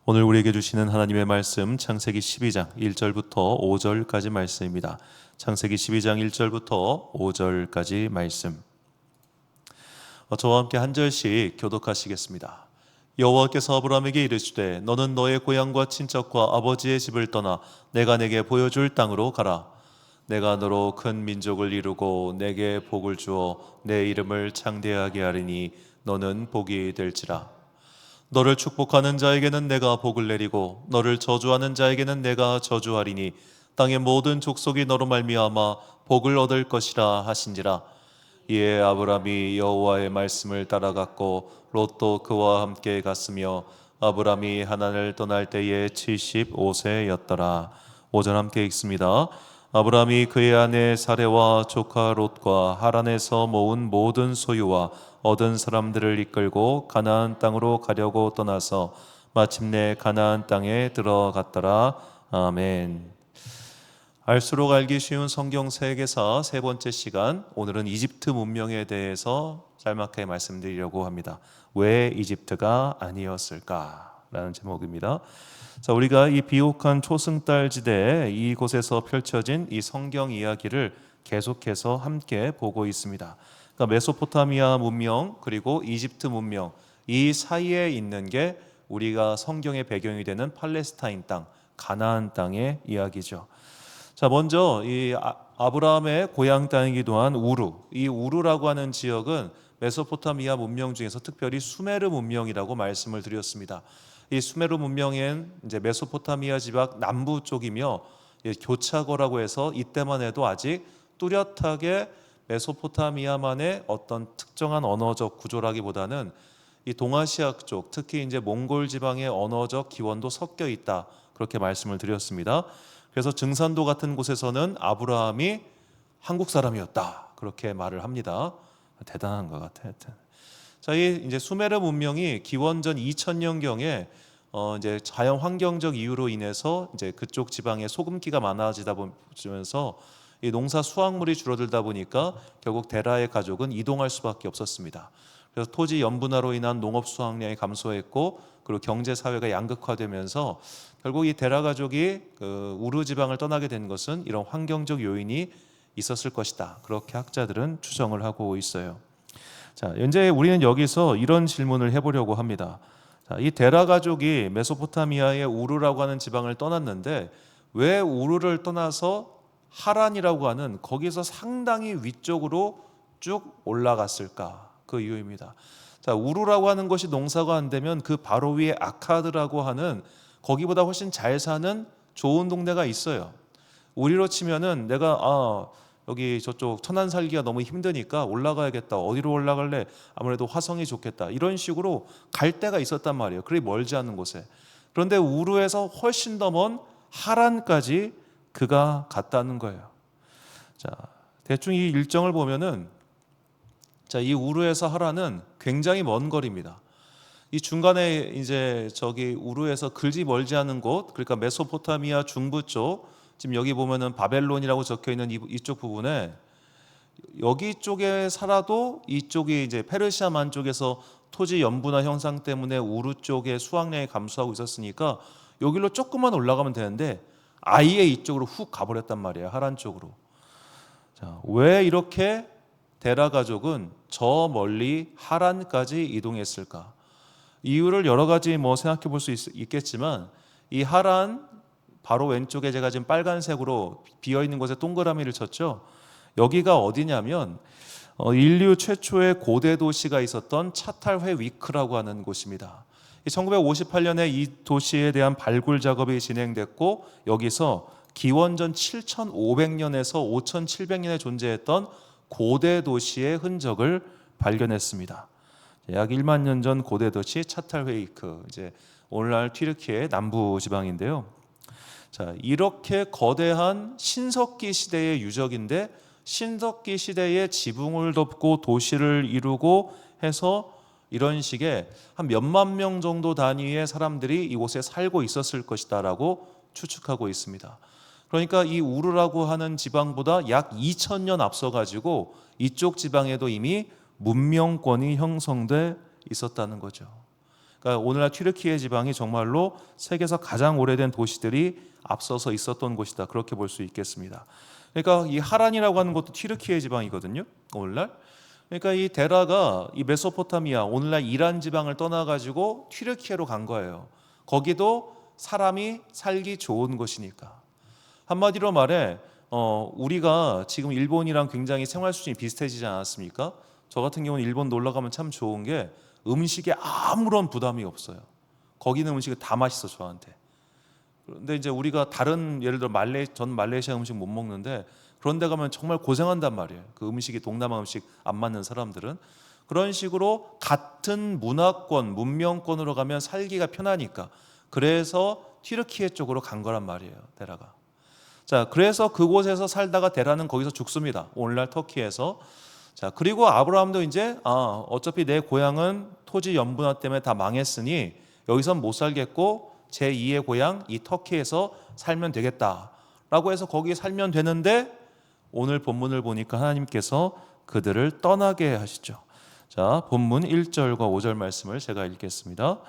오늘 우리에게 주시는 하나님의 말씀 창세기 12장 1절부터 5절까지 말씀입니다. 창세기 12장 1절부터 5절까지 말씀. 저와 함께 한 절씩 교독하시겠습니다. 여호와께서 아브라함에게 이르시되 너는 너의 고향과 친척과 아버지의 집을 떠나 내가 내게 보여줄 땅으로 가라. 내가 너로 큰 민족을 이루고 내게 복을 주어 내 이름을 창대하게 하리니 너는 복이 될지라. 너를 축복하는 자에게는 내가 복을 내리고 너를 저주하는 자에게는 내가 저주하리니 땅의 모든 족속이 너로 말미암아 복을 얻을 것이라 하신지라. 이에 아브라함이 여호와의 말씀을 따라갔고 롯도 그와 함께 갔으며 아브라함이 하란을 떠날 때에 75세였더라. 5절 함께 읽습니다. 아브라함이 그의 아내 사레와 조카 롯과 하란에서 모은 모든 소유와 얻은 사람들을 이끌고 가나안 땅으로 가려고 떠나서 마침내 가나안 땅에 들어갔더라. 아멘. 알수록 알기 쉬운 성경 세계사 세 번째 시간, 오늘은 이집트 문명에 대해서 짤막하게 말씀드리려고 합니다. 왜 이집트가 아니었을까? 라는 제목입니다. 자, 우리가 이 비옥한 초승달 지대 이곳에서 펼쳐진 이 성경 이야기를 계속해서 함께 보고 있습니다. 그러니까 메소포타미아 문명 그리고 이집트 문명, 이 사이에 있는 게 우리가 성경의 배경이 되는 팔레스타인 땅, 가나안 땅의 이야기죠. 자, 먼저 이 아브라함의 고향 땅이기도 한 우루, 이 우루라고 하는 지역은 메소포타미아 문명 중에서 특별히 수메르 문명이라고 말씀을 드렸습니다. 이 수메르 문명엔 이제 메소포타미아 지방 남부 쪽이며 교차거라고 해서 이때만 해도 아직 뚜렷하게 메소포타미아만의 어떤 특정한 언어적 구조라기보다는 이 동아시아 쪽, 특히 이제 몽골 지방의 언어적 기원도 섞여 있다, 그렇게 말씀을 드렸습니다. 그래서 증산도 같은 곳에서는 아브라함이 한국 사람이었다, 그렇게 말을 합니다. 대단한 것 같아요. 자, 이 이제 수메르 문명이 기원전 2000년경에 이제 자연 환경적 이유로 인해서 이제 그쪽 지방에 소금기가 많아지다 보면서 이 농사 수확물이 줄어들다 보니까 결국 데라의 가족은 이동할 수밖에 없었습니다. 그래서 토지 연분화로 인한 농업 수확량이 감소했고, 그리고 경제 사회가 양극화되면서 결국 이 데라 가족이 그 우르 지방을 떠나게 된 것은 이런 환경적 요인이 있었을 것이다, 그렇게 학자들은 추정을 하고 있어요. 자, 현재 우리는 여기서 이런 질문을 해보려고 합니다. 자, 이 데라 가족이 메소포타미아의 우르라고 하는 지방을 떠났는데 왜 우르를 떠나서 하란이라고 하는 거기서 상당히 위쪽으로 쭉 올라갔을까? 그 이유입니다. 자, 우르라고 하는 것이 농사가 안 되면 그 바로 위에 아카드라고 하는 거기보다 훨씬 잘 사는 좋은 동네가 있어요. 우리로 치면은 내가 여기 저쪽 천안 살기가 너무 힘드니까 올라가야겠다. 어디로 올라갈래? 아무래도 화성이 좋겠다. 이런 식으로 갈 데가 있었단 말이에요. 그리 멀지 않은 곳에. 그런데 우르에서 훨씬 더 먼 하란까지 그가 갔다는 거예요. 자, 대충 이 일정을 보면은, 자, 이 우르에서 하란은 굉장히 먼 거리입니다. 이 중간에 이제 저기 우르에서 그리 멀지 않은 곳, 그러니까 메소포타미아 중부 쪽, 지금 여기 보면은 바벨론이라고 적혀 있는 이쪽 부분에, 여기 쪽에 살아도 이쪽이 이제 페르시아만 쪽에서 토지 연분화 현상 때문에 우르 쪽의 수확량이 감소하고 있었으니까 여기로 조금만 올라가면 되는데 아예 이쪽으로 훅 가버렸단 말이에요. 하란 쪽으로. 자, 왜 이렇게 데라 가족은 저 멀리 하란까지 이동했을까? 이유를 여러 가지 생각해 볼 수 있겠지만, 이 하란 바로 왼쪽에 제가 지금 빨간색으로 비어 있는 곳에 동그라미를 쳤죠. 여기가 어디냐면 인류 최초의 고대 도시가 있었던 차탈회 위크라고 하는 곳입니다. 1958년에 이 도시에 대한 발굴 작업이 진행됐고, 여기서 기원전 7500년에서 5700년에 존재했던 고대 도시의 흔적을 발견했습니다. 약 1만 년 전 고대 도시 차탈회 위크, 이제 오늘날 튀르키예 남부 지방인데요. 자, 이렇게 거대한 신석기 시대의 유적인데, 신석기 시대의 지붕을 덮고 도시를 이루고 해서 이런 식의 한 몇만 명 정도 단위의 사람들이 이곳에 살고 있었을 것이다라고 추측하고 있습니다. 그러니까 이 우르라고 하는 지방보다 약 2000년 앞서가지고 이쪽 지방에도 이미 문명권이 형성돼 있었다는 거죠. 그러니까 오늘날 튀르키예 지방이 정말로 세계에서 가장 오래된 도시들이 앞서서 있었던 곳이다. 그렇게 볼 수 있겠습니다. 그러니까 이 하란이라고 하는 것도 튀르키예 지방이거든요. 오늘날. 그러니까 이 데라가 이 메소포타미아 오늘날 이란 지방을 떠나가지고 튀르키예로 간 거예요. 거기도 사람이 살기 좋은 곳이니까. 한마디로 말해 우리가 지금 일본이랑 굉장히 생활 수준이 비슷해지지 않았습니까? 저 같은 경우는 일본 놀러 가면 참 좋은 게 음식에 아무런 부담이 없어요. 거기 있는 음식이 다 맛있어 저한테. 그런데 이제 우리가 다른 예를 들어 전 말레이시아 음식 못 먹는데 그런 데 가면 정말 고생한단 말이에요. 그 음식이 동남아 음식 안 맞는 사람들은. 그런 식으로 같은 문화권, 문명권으로 가면 살기가 편하니까. 그래서 튀르키예 쪽으로 간 거란 말이에요. 데라가. 자, 그래서 그곳에서 살다가 데라는 거기서 죽습니다. 오늘날 터키에서. 자, 그리고 아브라함도 이제 어차피 내 고향은 토지 연분화 때문에 다 망했으니 여기선 못 살겠고 제2의 고향 이 터키에서 살면 되겠다라고 해서 거기에 살면 되는데 오늘 본문을 보니까 하나님께서 그들을 떠나게 하시죠. 자, 본문 1절과 5절 말씀을 제가 읽겠습니다.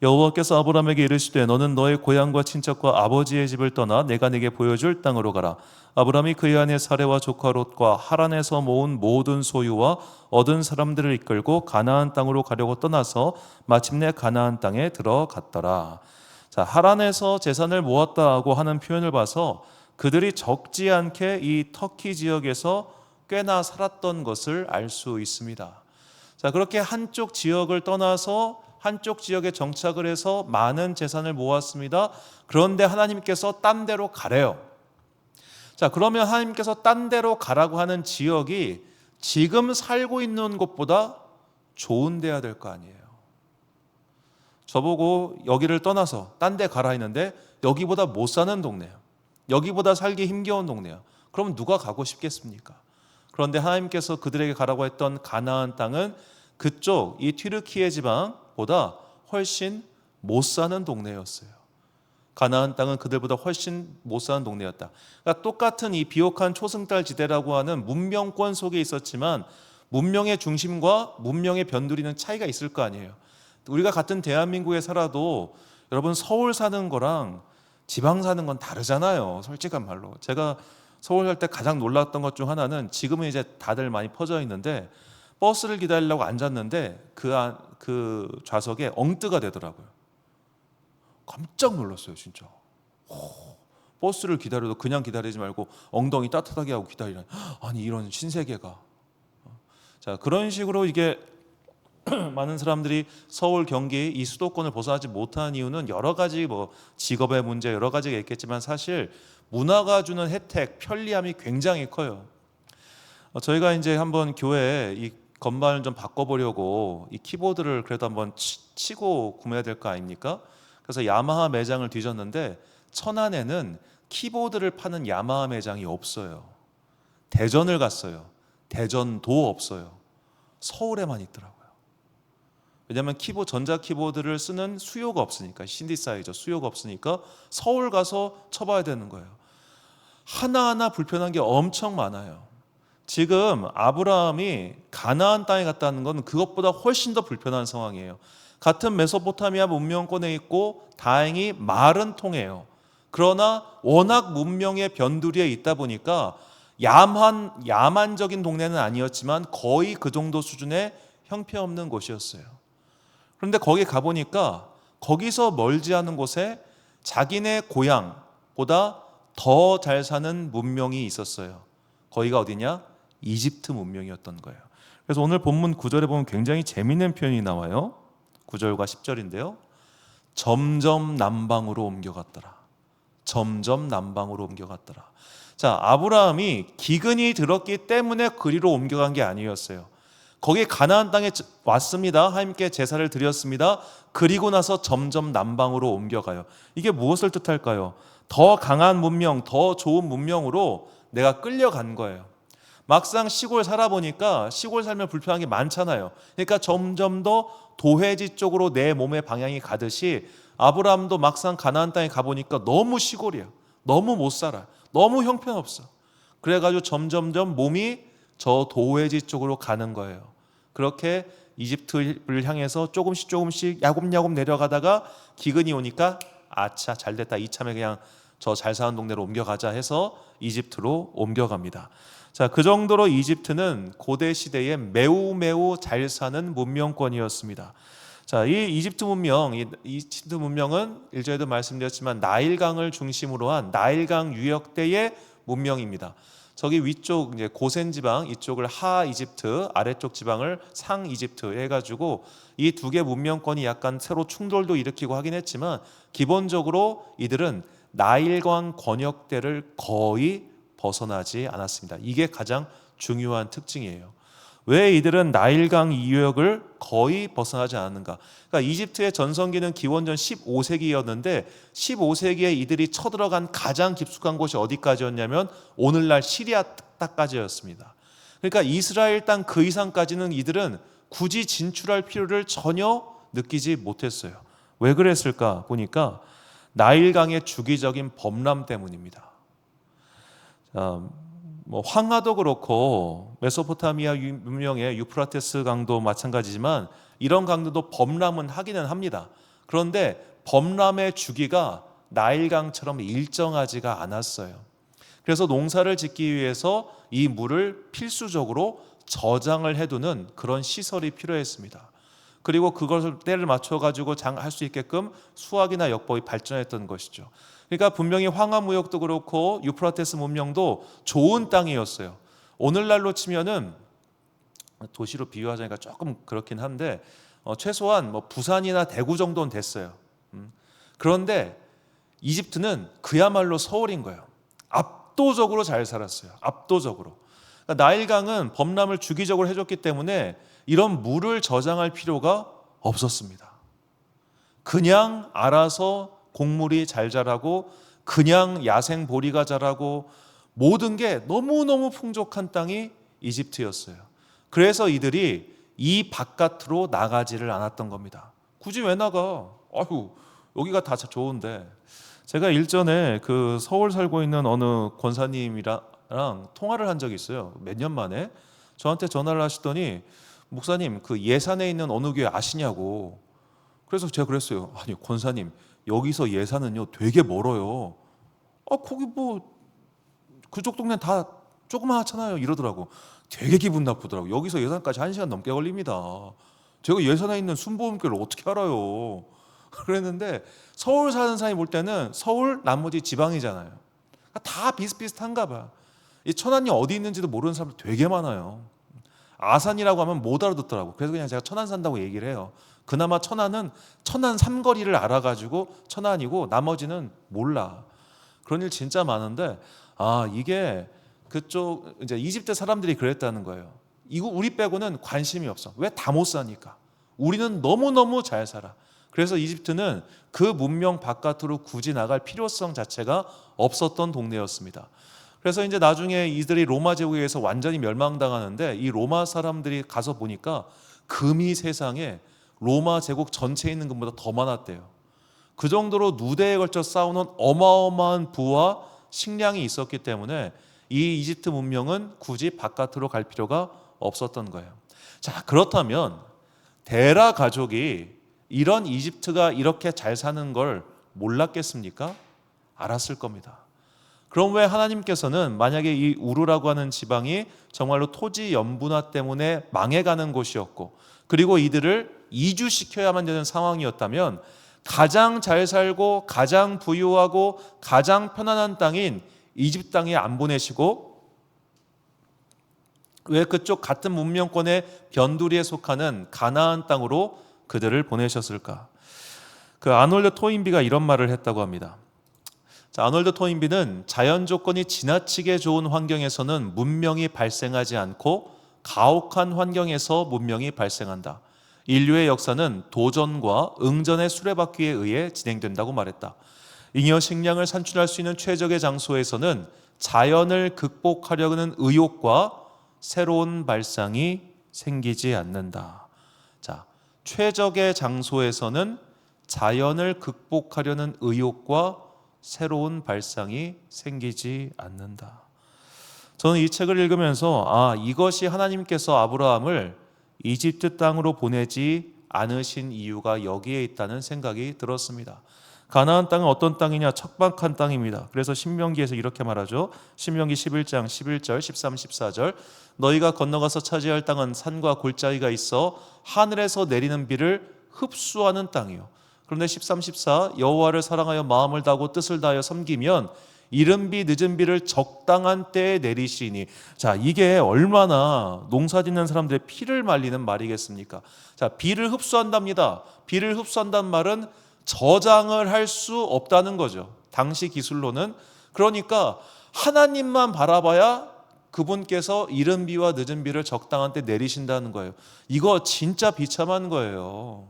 여호와께서 아브라함에게 이르시되 너는 너의 고향과 친척과 아버지의 집을 떠나 내가 네게 보여줄 땅으로 가라. 아브라함이 그의 아내 사레와 조카 롯과 하란에서 모은 모든 소유와 얻은 사람들을 이끌고 가나안 땅으로 가려고 떠나서 마침내 가나안 땅에 들어갔더라. 자, 하란에서 재산을 모았다고 하는 표현을 봐서 그들이 적지 않게 이 터키 지역에서 꽤나 살았던 것을 알 수 있습니다. 자, 그렇게 한쪽 지역을 떠나서 한쪽 지역에 정착을 해서 많은 재산을 모았습니다. 그런데 하나님께서 딴 데로 가래요. 자, 그러면 하나님께서 딴 데로 가라고 하는 지역이 지금 살고 있는 곳보다 좋은 데야 될 거 아니에요. 저보고 여기를 떠나서 딴 데 가라 했는데 여기보다 못 사는 동네예요. 여기보다 살기 힘겨운 동네예요. 그럼 누가 가고 싶겠습니까? 그런데 하나님께서 그들에게 가라고 했던 가나안 땅은 그쪽 이 튀르키예 지방보다 훨씬 못 사는 동네였어요. 가나안 땅은 그들보다 훨씬 못 사는 동네였다. 그러니까 똑같은 이 비옥한 초승달 지대라고 하는 문명권 속에 있었지만 문명의 중심과 문명의 변두리는 차이가 있을 거 아니에요. 우리가 같은 대한민국에 살아도 여러분 서울 사는 거랑 지방 사는 건 다르잖아요. 솔직한 말로. 제가 서울 살 때 가장 놀랐던 것 중 하나는 지금은 이제 다들 많이 퍼져 있는데 버스를 기다리려고 앉았는데 그 좌석에 엉뜨가 되더라고요. 깜짝 놀랐어요, 진짜. 버스를 기다려도 그냥 기다리지 말고 엉덩이 따뜻하게 하고 기다리라. 아니 이런 신세계가. 자, 그런 식으로 이게 많은 사람들이 서울, 경기 이 수도권을 벗어나지 못하는 이유는 여러 가지 직업의 문제 여러 가지가 있겠지만 사실 문화가 주는 혜택, 편리함이 굉장히 커요. 저희가 이제 한번 교회에 이 건반을 좀 바꿔보려고 이 키보드를 그래도 한번 치고 구매해야 될 거 아닙니까? 그래서 야마하 매장을 뒤졌는데 천안에는 키보드를 파는 야마하 매장이 없어요. 대전을 갔어요. 대전도 없어요. 서울에만 있더라고요. 왜냐하면 전자 키보드를 쓰는 수요가 없으니까, 신디사이저 수요가 없으니까 서울 가서 쳐봐야 되는 거예요. 하나하나 불편한 게 엄청 많아요. 지금 아브라함이 가나안 땅에 갔다는 건 그것보다 훨씬 더 불편한 상황이에요. 같은 메소포타미아 문명권에 있고 다행히 말은 통해요. 그러나 워낙 문명의 변두리에 있다 보니까 야만적인 동네는 아니었지만 거의 그 정도 수준의 형편없는 곳이었어요. 그런데 거기 가보니까 거기서 멀지 않은 곳에 자기네 고향보다 더 잘 사는 문명이 있었어요. 거기가 어디냐? 이집트 문명이었던 거예요. 그래서 오늘 본문 9절에 보면 굉장히 재미있는 표현이 나와요. 9절과 10절인데요. 점점 남방으로 옮겨갔더라. 점점 남방으로 옮겨갔더라. 자, 아브라함이 기근이 들었기 때문에 그리로 옮겨간 게 아니었어요. 거기 가나안 땅에 왔습니다. 하나님께 제사를 드렸습니다. 그리고 나서 점점 남방으로 옮겨가요. 이게 무엇을 뜻할까요? 더 강한 문명, 더 좋은 문명으로 내가 끌려간 거예요. 막상 시골 살아보니까 시골 살면 불편한 게 많잖아요. 그러니까 점점 더 도회지 쪽으로 내 몸의 방향이 가듯이 아브라함도 막상 가나안 땅에 가보니까 너무 시골이야. 너무 못 살아. 너무 형편없어. 그래가지고 점점점 몸이 저 도회지 쪽으로 가는 거예요. 그렇게 이집트를 향해서 조금씩 야곱야곱 내려가다가 기근이 오니까 아차 잘됐다, 이참에 그냥 저 잘 사는 동네로 옮겨가자 해서 이집트로 옮겨갑니다. 자, 그 정도로 이집트는 고대 시대에 매우 잘 사는 문명권이었습니다. 자, 이 이집트 문명은 1절에도 말씀드렸지만 나일강을 중심으로 한 나일강 유역대의 문명입니다. 저기 위쪽 이제 고센 지방, 이쪽을 하 이집트, 아래쪽 지방을 상 이집트 해가지고 이 두 개 문명권이 약간 서로 충돌도 일으키고 하긴 했지만 기본적으로 이들은 나일강 권역대를 거의 벗어나지 않았습니다. 이게 가장 중요한 특징이에요. 왜 이들은 나일강 이유역을 거의 벗어나지 않았는가? 그러니까 이집트의 전성기는 기원전 15세기였는데 15세기에 이들이 쳐들어간 가장 깊숙한 곳이 어디까지였냐면 오늘날 시리아 땅까지였습니다. 그러니까 이스라엘 땅 그 이상까지는 이들은 굳이 진출할 필요를 전혀 느끼지 못했어요. 왜 그랬을까 보니까 나일강의 주기적인 범람 때문입니다. 황하도 그렇고 메소포타미아 문명의 유프라테스 강도 마찬가지지만 이런 강도도 범람은 하기는 합니다. 그런데 범람의 주기가 나일강처럼 일정하지가 않았어요. 그래서 농사를 짓기 위해서 이 물을 필수적으로 저장을 해두는 그런 시설이 필요했습니다. 그리고 그것을 때를 맞춰가지고 할 수 있게끔 수학이나 역법이 발전했던 것이죠. 그러니까 분명히 황하무역도 그렇고 유프라테스 문명도 좋은 땅이었어요. 오늘날로 치면은 도시로 비유하자니까 조금 그렇긴 한데 최소한 부산이나 대구 정도는 됐어요. 그런데 이집트는 그야말로 서울인 거예요. 압도적으로 잘 살았어요. 압도적으로. 그러니까 나일강은 범람을 주기적으로 해줬기 때문에 이런 물을 저장할 필요가 없었습니다. 그냥 알아서 곡물이 잘 자라고 그냥 야생 보리가 자라고 모든 게 너무너무 풍족한 땅이 이집트였어요. 그래서 이들이 이 바깥으로 나가지를 않았던 겁니다. 굳이 왜 나가? 아유, 여기가 다 좋은데. 제가 일전에 그 서울 살고 있는 어느 권사님이랑 통화를 한 적이 있어요. 몇 년 만에 저한테 전화를 하시더니 목사님 그 예산에 있는 어느 교회 아시냐고. 그래서 제가 그랬어요. 아니 권사님 여기서 예산은요 되게 멀어요. 거기 그쪽 동네 다 조그맣잖아요 이러더라고. 되게 기분 나쁘더라고. 여기서 예산까지 1시간 넘게 걸립니다. 제가 예산에 있는 순복음교회를 어떻게 알아요. 그랬는데 서울 사는 사람이 볼 때는 서울 나머지 지방이잖아요. 다 비슷비슷한가 봐. 이 천안이 어디 있는지도 모르는 사람들 되게 많아요. 아산이라고 하면 못 알아듣더라고. 그래서 그냥 제가 천안 산다고 얘기를 해요. 그나마 천안은 천안 삼거리를 알아가지고 천안이고 나머지는 몰라. 그런 일 진짜 많은데 이게 그쪽 이제 이집트 사람들이 그랬다는 거예요. 이거 우리 빼고는 관심이 없어. 왜? 다 못 사니까. 우리는 너무너무 잘 살아. 그래서 이집트는 그 문명 바깥으로 굳이 나갈 필요성 자체가 없었던 동네였습니다. 그래서 이제 나중에 이들이 로마 제국에 의해서 완전히 멸망당하는데 이 로마 사람들이 가서 보니까 금이 세상에 로마 제국 전체에 있는 것보다 더 많았대요. 그 정도로 누대에 걸쳐 쌓아놓은 어마어마한 부와 식량이 있었기 때문에 이 이집트 문명은 굳이 바깥으로 갈 필요가 없었던 거예요. 자, 그렇다면 데라 가족이 이런 이집트가 이렇게 잘 사는 걸 몰랐겠습니까? 알았을 겁니다. 그럼 왜 하나님께서는 만약에 이 우르라고 하는 지방이 정말로 토지 연분화 때문에 망해가는 곳이었고 그리고 이들을 이주시켜야만 되는 상황이었다면 가장 잘 살고 가장 부유하고 가장 편안한 땅인 이집트 땅에 안 보내시고 왜 그쪽 같은 문명권의 변두리에 속하는 가나안 땅으로 그들을 보내셨을까? 그 아놀드 토인비가 이런 말을 했다고 합니다. 자, 아놀드 토인비는 자연 조건이 지나치게 좋은 환경에서는 문명이 발생하지 않고 가혹한 환경에서 문명이 발생한다. 인류의 역사는 도전과 응전의 수레바퀴에 의해 진행된다고 말했다. 잉여 식량을 산출할 수 있는 최적의 장소에서는 자연을 극복하려는 의욕과 새로운 발상이 생기지 않는다. 자, 최적의 장소에서는 자연을 극복하려는 의욕과 새로운 발상이 생기지 않는다. 저는 이 책을 읽으면서 이것이 하나님께서 아브라함을 이집트 땅으로 보내지 않으신 이유가 여기에 있다는 생각이 들었습니다. 가나안 땅은 어떤 땅이냐? 척박한 땅입니다. 그래서 신명기에서 이렇게 말하죠. 신명기 11장 11절 13, 14절 너희가 건너가서 차지할 땅은 산과 골짜기가 있어 하늘에서 내리는 비를 흡수하는 땅이요. 그런데 13, 14 여호와를 사랑하여 마음을 다하고 뜻을 다하여 섬기면 이른 비 늦은 비를 적당한 때에 내리시니. 자, 이게 얼마나 농사 짓는 사람들의 피를 말리는 말이겠습니까? 자, 비를 흡수한답니다. 비를 흡수한다는 말은 저장을 할 수 없다는 거죠. 당시 기술로는. 그러니까 하나님만 바라봐야 그분께서 이른 비와 늦은 비를 적당한 때 내리신다는 거예요. 이거 진짜 비참한 거예요.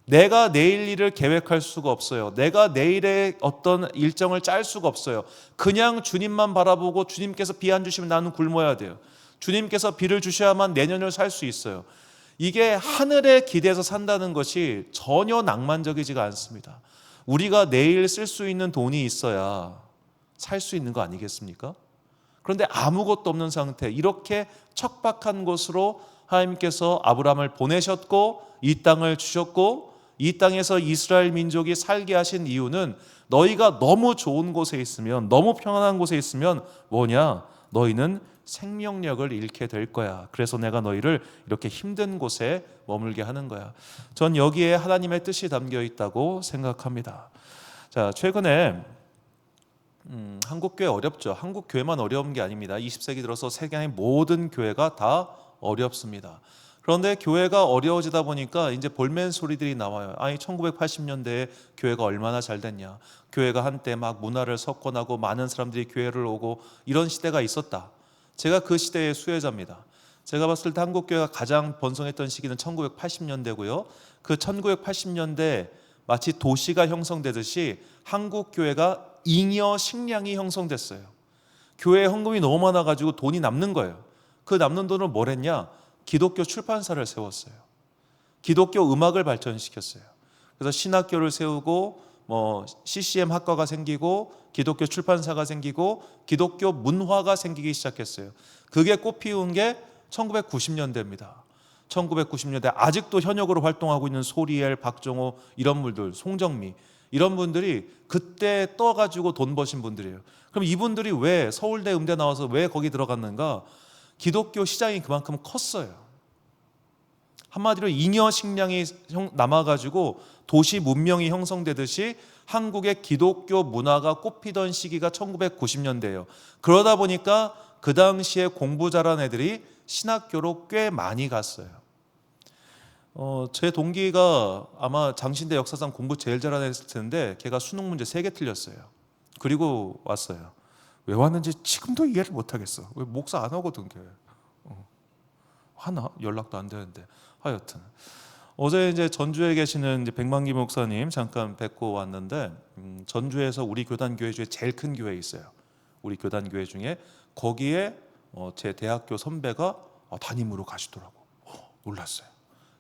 내가 내일 일을 계획할 수가 없어요. 내가 내일의 어떤 일정을 짤 수가 없어요. 그냥 주님만 바라보고 주님께서 비 안 주시면 나는 굶어야 돼요. 주님께서 비를 주셔야만 내년을 살 수 있어요. 이게 하늘에 기대서 산다는 것이 전혀 낭만적이지가 않습니다. 우리가 내일 쓸 수 있는 돈이 있어야 살 수 있는 거 아니겠습니까? 그런데 아무것도 없는 상태, 이렇게 척박한 곳으로 하나님께서 아브라함을 보내셨고 이 땅을 주셨고 이 땅에서 이스라엘 민족이 살게 하신 이유는 너희가 너무 좋은 곳에 있으면, 너무 평안한 곳에 있으면 뭐냐? 너희는 생명력을 잃게 될 거야. 그래서 내가 너희를 이렇게 힘든 곳에 머물게 하는 거야. 전 여기에 하나님의 뜻이 담겨 있다고 생각합니다. 자, 최근에 한국교회 어렵죠. 한국교회만 어려운 게 아닙니다. 20세기 들어서 세계의 모든 교회가 다 어렵습니다. 그런데 교회가 어려워지다 보니까 이제 볼멘 소리들이 나와요. 아니 1980년대에 교회가 얼마나 잘 됐냐. 교회가 한때 막 문화를 석권하고 많은 사람들이 교회를 오고 이런 시대가 있었다. 제가 그 시대의 수혜자입니다. 제가 봤을 때 한국교회가 가장 번성했던 시기는 1980년대고요. 그 1980년대 마치 도시가 형성되듯이 한국교회가 잉여 식량이 형성됐어요. 교회에 헌금이 너무 많아가지고 돈이 남는 거예요. 그 남는 돈을 뭘 했냐? 기독교 출판사를 세웠어요. 기독교 음악을 발전시켰어요. 그래서 신학교를 세우고 CCM 학과가 생기고 기독교 출판사가 생기고 기독교 문화가 생기기 시작했어요. 그게 꽃피운 게 1990년대입니다. 1990년대 아직도 현역으로 활동하고 있는 소리엘, 박정호 이런 분들, 송정미 이런 분들이 그때 떠가지고 돈 버신 분들이에요. 그럼 이분들이 왜 서울대, 음대 나와서 왜 거기 들어갔는가? 기독교 시장이 그만큼 컸어요. 한마디로 잉여 식량이 남아가지고 도시 문명이 형성되듯이 한국의 기독교 문화가 꽃피던 시기가 1990년대예요. 그러다 보니까 그 당시에 공부 잘한 애들이 신학교로 꽤 많이 갔어요. 제 동기가 아마 장신대 역사상 공부 제일 잘하는 애였을 텐데 걔가 수능 문제 3개 틀렸어요. 그리고 왔어요. 왜 왔는지 지금도 이해를 못하겠어. 왜 목사 안 오거든 걔. 하나 연락도 안 되는데. 하여튼 어제 이제 전주에 계시는 이제 백만기 목사님 잠깐 뵙고 왔는데 전주에서 우리 교단 교회 중에 제일 큰 교회 있어요. 우리 교단 교회 중에 거기에 제 대학교 선배가 담임으로 가시더라고. 놀랐어요.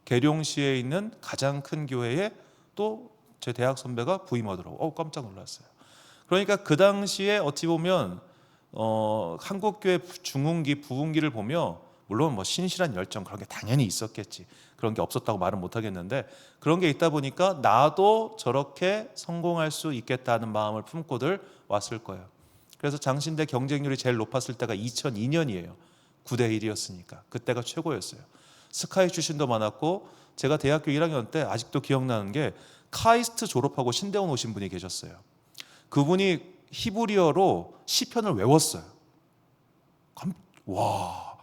계룡시에 있는 가장 큰 교회에 또 제 대학 선배가 부임하더라고. 깜짝 놀랐어요. 그러니까 그 당시에 어찌 보면 한국교회 중흥기, 부흥기를 보며 물론 신실한 열정 그런 게 당연히 있었겠지. 그런 게 없었다고 말은 못하겠는데 그런 게 있다 보니까 나도 저렇게 성공할 수 있겠다는 마음을 품고들 왔을 거예요. 그래서 장신대 경쟁률이 제일 높았을 때가 2002년이에요. 9대 1이었으니까 그때가 최고였어요. 스카이 출신도 많았고 제가 대학교 1학년 때 아직도 기억나는 게 카이스트 졸업하고 신대원 오신 분이 계셨어요. 그분이 히브리어로 시편을 외웠어요. 와,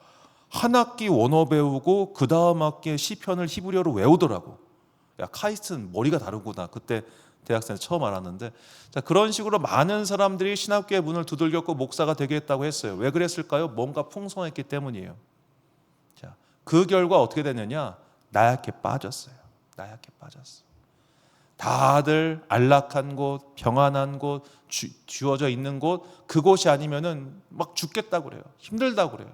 한 학기 원어 배우고 그 다음 학기에 시편을 히브리어로 외우더라고. 야, 카이스트는 머리가 다르구나. 그때 대학생 때 처음 알았는데, 자, 그런 식으로 많은 사람들이 신학교의 문을 두들겼고 목사가 되겠다고 했어요. 왜 그랬을까요? 뭔가 풍성했기 때문이에요. 자, 그 결과 어떻게 됐느냐? 나약해 빠졌어요. 나약해 빠졌어. 다들 안락한 곳, 평안한 곳, 주어져 있는 곳, 그곳이 아니면은 막 죽겠다고 그래요. 힘들다고 그래요.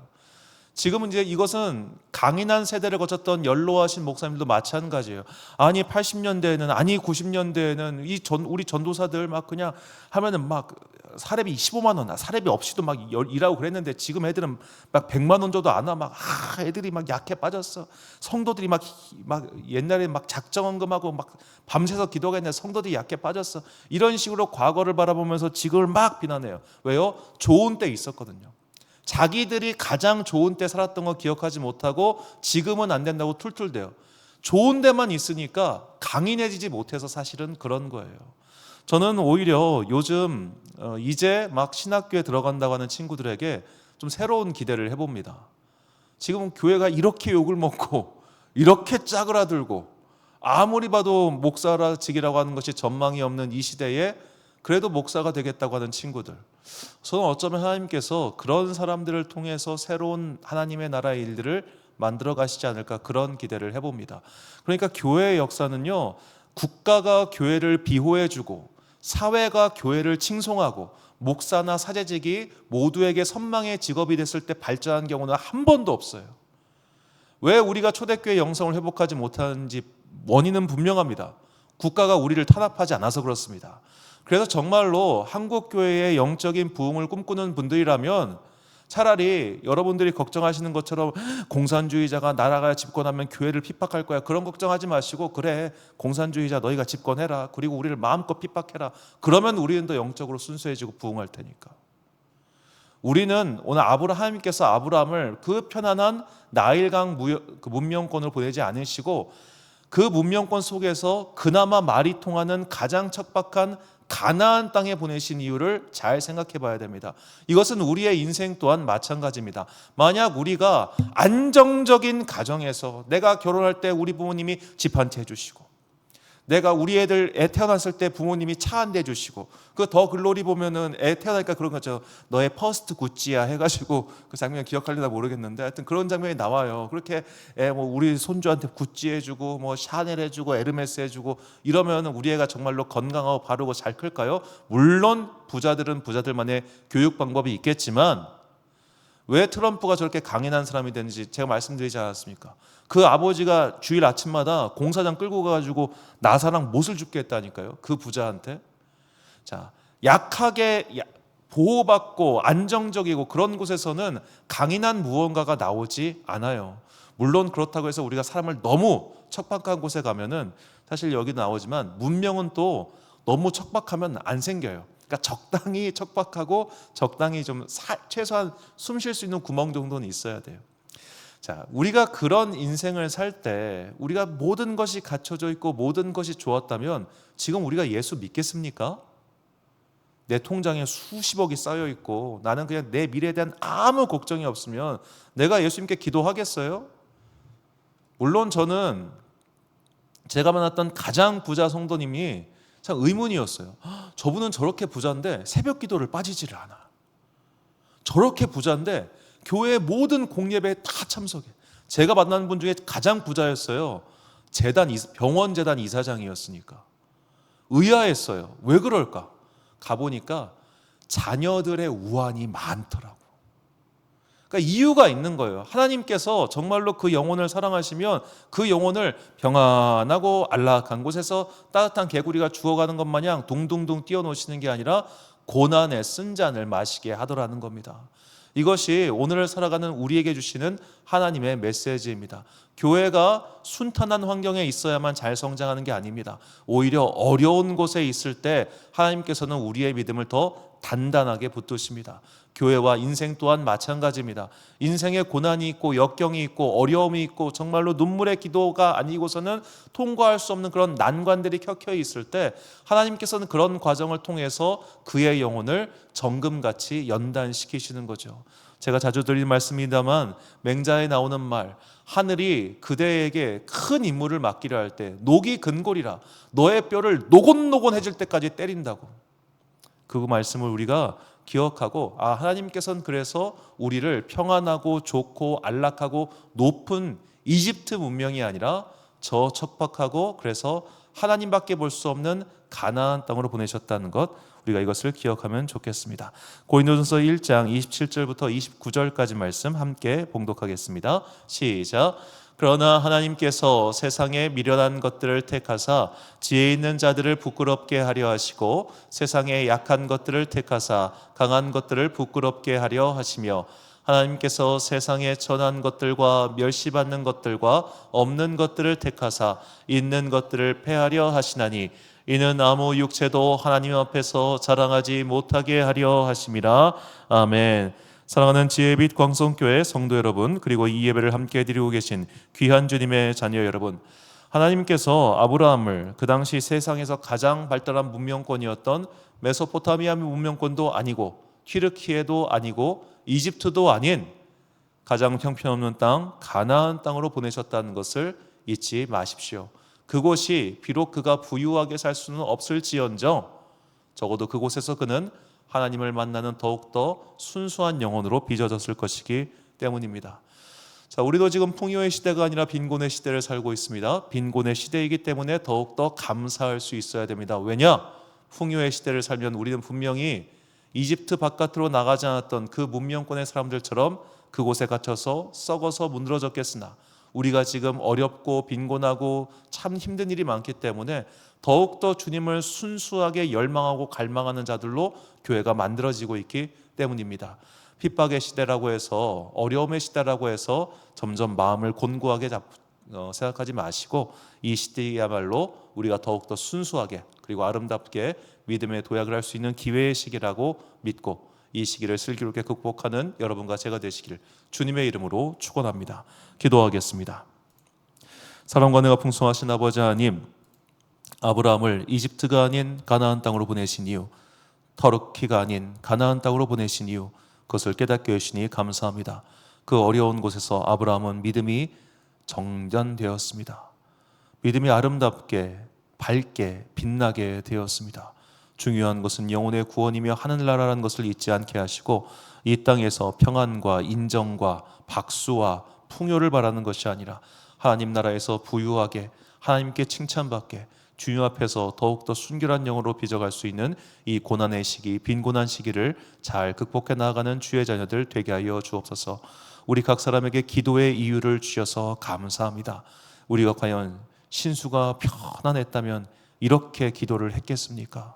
지금은 이제 이것은 강인한 세대를 거쳤던 연로하신 목사님들도 마찬가지예요. 아니 80년대에는 아니 90년대에는 우리 전도사들 막 그냥 하면은 막 사례비 15만 원, 사례비 없이도 막 일하고 그랬는데 지금 애들은 막 100만 원 줘도 안 와. 막 애들이 막 약해 빠졌어. 성도들이 막 옛날에 막 작정헌금하고 막 밤새서 기도가 했는데 성도들이 약해 빠졌어. 이런 식으로 과거를 바라보면서 지금을 막 비난해요. 왜요? 좋은 때 있었거든요. 자기들이 가장 좋은 때 살았던 거 기억하지 못하고 지금은 안 된다고 툴툴대요. 좋은 데만 있으니까 강인해지지 못해서 사실은 그런 거예요. 저는 오히려 요즘 이제 막 신학교에 들어간다고 하는 친구들에게 좀 새로운 기대를 해봅니다. 지금 교회가 이렇게 욕을 먹고 이렇게 짜그라들고 아무리 봐도 목사직이라고 하는 것이 전망이 없는 이 시대에 그래도 목사가 되겠다고 하는 친구들, 저는 어쩌면 하나님께서 그런 사람들을 통해서 새로운 하나님의 나라의 일들을 만들어 가시지 않을까, 그런 기대를 해봅니다. 그러니까 교회의 역사는요, 국가가 교회를 비호해주고 사회가 교회를 칭송하고 목사나 사제직이 모두에게 선망의 직업이 됐을 때 발전한 경우는 한 번도 없어요. 왜 우리가 초대교회 영성을 회복하지 못하는지 원인은 분명합니다. 국가가 우리를 탄압하지 않아서 그렇습니다. 그래서 정말로 한국교회의 영적인 부흥을 꿈꾸는 분들이라면 차라리 여러분들이 걱정하시는 것처럼 공산주의자가 나라가 집권하면 교회를 핍박할 거야, 그런 걱정하지 마시고, 그래 공산주의자 너희가 집권해라, 그리고 우리를 마음껏 핍박해라, 그러면 우리는 더 영적으로 순수해지고 부흥할 테니까. 우리는 오늘 하나님께서 아브라함을 그 편안한 나일강 문명권으로 보내지 않으시고 그 문명권 속에서 그나마 말이 통하는 가장 척박한 가나안 땅에 보내신 이유를 잘 생각해 봐야 됩니다. 이것은 우리의 인생 또한 마찬가지입니다. 만약 우리가 안정적인 가정에서, 내가 결혼할 때 우리 부모님이 집 한 채 해주시고, 내가 우리 애 태어났을 때 부모님이 차 한 대 주시고, 그 더 글로리 보면은 애 태어나니까 그런 거죠. 너의 퍼스트 구찌야 해가지고, 그 장면 기억하려나 모르겠는데 하여튼 그런 장면이 나와요. 그렇게 우리 손주한테 구찌 해주고 뭐 샤넬 해주고 에르메스 해주고 이러면 우리 애가 정말로 건강하고 바르고 잘 클까요? 물론 부자들은 부자들만의 교육 방법이 있겠지만 왜 트럼프가 저렇게 강인한 사람이 되는지 제가 말씀드리지 않았습니까? 그 아버지가 주일 아침마다 공사장 끌고 가가지고 나사랑 못을 죽게 했다니까요, 그 부자한테. 자, 약하게 보호받고 안정적이고 그런 곳에서는 강인한 무언가가 나오지 않아요. 물론 그렇다고 해서 우리가 사람을 너무 척박한 곳에 가면은, 사실 여기 나오지만 문명은 또 너무 척박하면 안 생겨요. 그러니까 적당히 척박하고 적당히 좀 최소한 숨 쉴 수 있는 구멍 정도는 있어야 돼요. 자, 우리가 그런 인생을 살 때 우리가 모든 것이 갖춰져 있고 모든 것이 좋았다면 지금 우리가 예수 믿겠습니까? 내 통장에 수십억이 쌓여 있고 나는 그냥 내 미래에 대한 아무 걱정이 없으면 내가 예수님께 기도하겠어요? 물론 저는 제가 만났던 가장 부자 성도님이 참 의문이었어요. 저분은 저렇게 부자인데 새벽 기도를 빠지지를 않아. 저렇게 부자인데 교회 모든 공예배에 다 참석해. 제가 만난 분 중에 가장 부자였어요. 병원 재단 이사장이었으니까. 의아했어요. 왜 그럴까? 가보니까 자녀들의 우환이 많더라고. 그러니까 이유가 있는 거예요. 하나님께서 정말로 그 영혼을 사랑하시면 그 영혼을 평안하고 안락한 곳에서 따뜻한 개구리가 죽어가는 것 마냥 둥둥둥 띄워놓으시는 게 아니라 고난의 쓴 잔을 마시게 하더라는 겁니다. 이것이 오늘을 살아가는 우리에게 주시는 하나님의 메시지입니다. 교회가 순탄한 환경에 있어야만 잘 성장하는 게 아닙니다. 오히려 어려운 곳에 있을 때 하나님께서는 우리의 믿음을 더 단단하게 붙드십니다. 교회와 인생 또한 마찬가지입니다. 인생에 고난이 있고 역경이 있고 어려움이 있고 정말로 눈물의 기도가 아니고서는 통과할 수 없는 그런 난관들이 켜켜 있을 때 하나님께서는 그런 과정을 통해서 그의 영혼을 정금같이 연단시키시는 거죠. 제가 자주 드리는 말씀입니다만 맹자에 나오는 말, 하늘이 그대에게 큰 임무를 맡기려 할 때 녹이 근골이라 너의 뼈를 노곤노곤해질 때까지 때린다고. 그 말씀을 우리가 기억하고, 하나님께서는 그래서 우리를 평안하고 좋고 안락하고 높은 이집트 문명이 아니라 저 척박하고 그래서 하나님밖에 볼 수 없는 가나안 땅으로 보내셨다는 것, 우리가 이것을 기억하면 좋겠습니다. 고린도전서 1장 27절부터 29절까지 말씀 함께 봉독하겠습니다. 시작. 그러나 하나님께서 세상에 미련한 것들을 택하사 지혜 있는 자들을 부끄럽게 하려 하시고 세상에 약한 것들을 택하사 강한 것들을 부끄럽게 하려 하시며 하나님께서 세상에 천한 것들과 멸시받는 것들과 없는 것들을 택하사 있는 것들을 패하려 하시나니 이는 아무 육체도 하나님 앞에서 자랑하지 못하게 하려 하심이라. 아멘. 사랑하는 지혜빛 광성교회 성도 여러분, 그리고 이 예배를 함께 드리고 계신 귀한 주님의 자녀 여러분, 하나님께서 아브라함을 그 당시 세상에서 가장 발달한 문명권이었던 메소포타미아 문명권도 아니고 튀르키예도 아니고 이집트도 아닌 가장 형편없는 땅 가나안 땅으로 보내셨다는 것을 잊지 마십시오. 그곳이 비록 그가 부유하게 살 수는 없을지언정 적어도 그곳에서 그는 하나님을 만나는 더욱더 순수한 영혼으로 빚어졌을 것이기 때문입니다. 자, 우리도 지금 풍요의 시대가 아니라 빈곤의 시대를 살고 있습니다. 빈곤의 시대이기 때문에 더욱더 감사할 수 있어야 됩니다. 왜냐? 풍요의 시대를 살면 우리는 분명히 이집트 바깥으로 나가지 않았던 그 문명권의 사람들처럼 그곳에 갇혀서 썩어서 문드러졌겠으나 우리가 지금 어렵고 빈곤하고 참 힘든 일이 많기 때문에 더욱더 주님을 순수하게 열망하고 갈망하는 자들로 교회가 만들어지고 있기 때문입니다. 핍박의 시대라고 해서 어려움의 시대라고 해서 점점 마음을 곤고하게 생각하지 마시고 이 시대야말로 우리가 더욱더 순수하게 그리고 아름답게 믿음의 도약을 할 수 있는 기회의 시기라고 믿고 이 시기를 슬기롭게 극복하는 여러분과 제가 되시길 주님의 이름으로 축원합니다. 기도하겠습니다. 사랑과 은혜가 풍성하신 아버지 하나님, 아브라함을 이집트가 아닌 가나안 땅으로 보내신 이유, 터르키가 아닌 가나안 땅으로 보내신 이유, 그것을 깨닫게 하시니 감사합니다. 그 어려운 곳에서 아브라함은 믿음이 정전되었습니다. 믿음이 아름답게 밝게 빛나게 되었습니다. 중요한 것은 영혼의 구원이며 하늘나라라는 것을 잊지 않게 하시고 이 땅에서 평안과 인정과 박수와 풍요를 바라는 것이 아니라 하나님 나라에서 부유하게 하나님께 칭찬받게 주님 앞에서 더욱더 순결한 영으로 빚어갈 수 있는 이 고난의 시기, 빈곤한 시기를 잘 극복해 나아가는 주의 자녀들 되게 하여 주옵소서. 우리 각 사람에게 기도의 이유를 주셔서 감사합니다. 우리가 과연 신수가 편안했다면 이렇게 기도를 했겠습니까?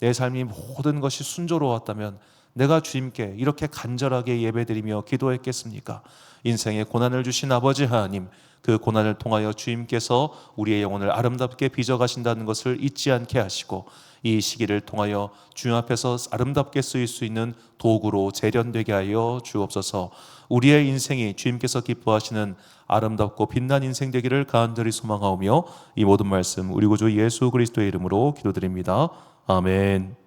내 삶이 모든 것이 순조로웠다면 내가 주님께 이렇게 간절하게 예배드리며 기도했겠습니까? 인생에 고난을 주신 아버지 하나님, 그 고난을 통하여 주님께서 우리의 영혼을 아름답게 빚어가신다는 것을 잊지 않게 하시고 이 시기를 통하여 주님 앞에서 아름답게 쓰일 수 있는 도구로 재련되게 하여 주옵소서. 우리의 인생이 주님께서 기뻐하시는 아름답고 빛난 인생 되기를 간절히 소망하오며 이 모든 말씀 우리 구주 예수 그리스도의 이름으로 기도드립니다. 아멘.